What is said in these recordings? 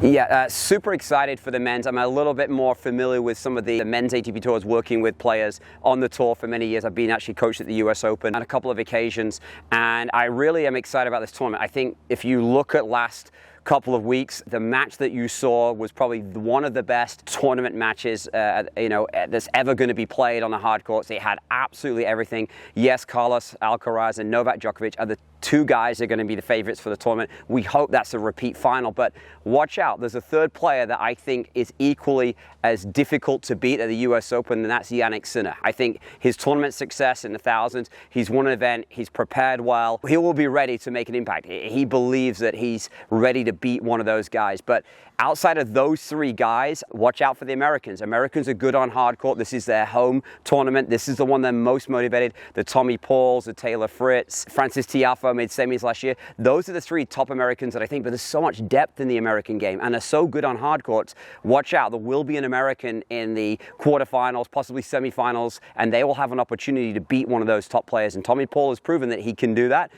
Yeah, super excited for the men's. I'm a little bit more familiar with some of the men's ATP tours, working with players on the tour for many years. I've been actually coached at the US Open on a couple of occasions, and I really am excited about this tournament. I think if you look at last couple of weeks, the match that you saw was probably one of the best tournament matches that's ever going to be played on the hard courts. It had absolutely everything. Yes, Carlos Alcaraz and Novak Djokovic are the two guys that are going to be the favorites for the tournament. We hope that's a repeat final, but watch out. There's a third player that I think is equally as difficult to beat at the US Open, and that's Jannik Sinner. I think his tournament success in the thousands, he's won an event, he's prepared well, he will be ready to make an impact. He believes that he's ready to beat one of those guys. But outside of those three guys, watch out for the Americans. Americans are good on hard court. This is their home tournament. This is the one they're most motivated. The Tommy Pauls, the Taylor Fritz, Francis Tiafoe made semis last year. Those are the three top Americans that I think, but there's so much depth in the American game, and they're so good on hard courts. Watch out. There will be an American in the quarterfinals, possibly semifinals, and they will have an opportunity to beat one of those top players. And Tommy Paul has proven that he can do that.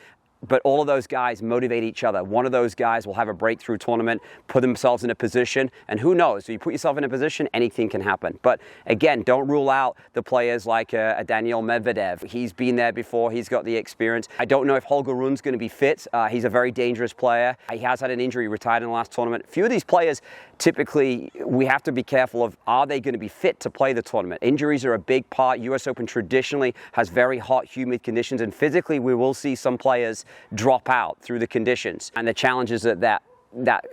But all of those guys motivate each other. One of those guys will have a breakthrough tournament, put themselves in a position, and who knows? If you put yourself in a position, anything can happen. But again, don't rule out the players like a Daniil Medvedev. He's been there before. He's got the experience. I don't know if Holger Rune's going to be fit. He's a very dangerous player. He has had an injury, retired in the last tournament. A few of these players, typically, we have to be careful of, are they going to be fit to play the tournament? Injuries are a big part. US Open traditionally has very hot, humid conditions, and physically we will see some players drop out through the conditions and the challenges that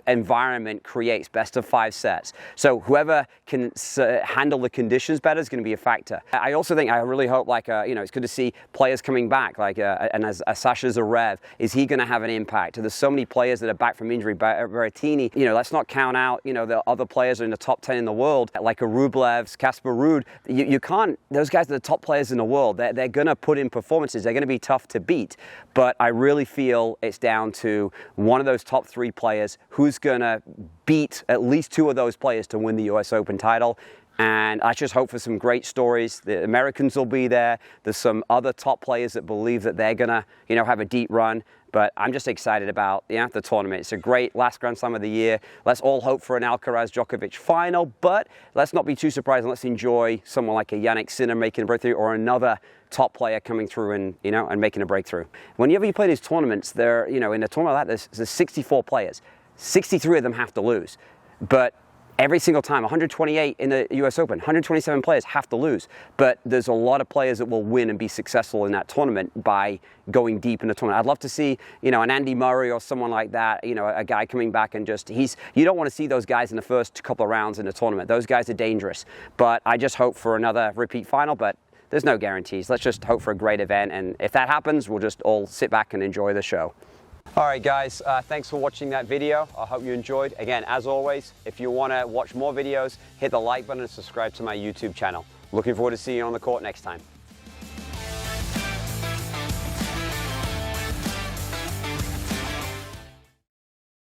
environment creates. Best of 5 sets. So whoever can handle the conditions better is going to be a factor. I also think, I really hope, it's good to see players coming back, as Sasha Zverev. Is he going to have an impact? There's so many players that are back from injury. Berrettini, let's not count out, the other players in the top 10 in the world, like a Rublev's, Casper Ruud. You can't, those guys are the top players in the world. They're going to put in performances. They're going to be tough to beat. But I really feel it's down to one of those top 3 players who's going to beat at least 2 of those players to win the US Open title. And I just hope for some great stories. The Americans will be there. There's some other top players that believe that they're going to, have a deep run. But I'm just excited about the tournament. It's a great last Grand Slam of the year. Let's all hope for an Alcaraz-Djokovic final, but let's not be too surprised, and let's enjoy someone like a Jannik Sinner making a breakthrough, or another top player coming through and and making a breakthrough. Whenever you play these tournaments, in a tournament like that, there's 64 players. 63 of them have to lose. But every single time, 128 in the US Open, 127 players have to lose. But there's a lot of players that will win and be successful in that tournament by going deep in the tournament. I'd love to see, an Andy Murray or someone like that, a guy coming back and you don't want to see those guys in the first couple of rounds in the tournament. Those guys are dangerous. But I just hope for another repeat final, but there's no guarantees. Let's just hope for a great event. And if that happens, we'll just all sit back and enjoy the show. All right, guys, thanks for watching that video. I hope you enjoyed. Again, as always, if you want to watch more videos, hit the like button and subscribe to my YouTube channel. Looking forward to seeing you on the court next time.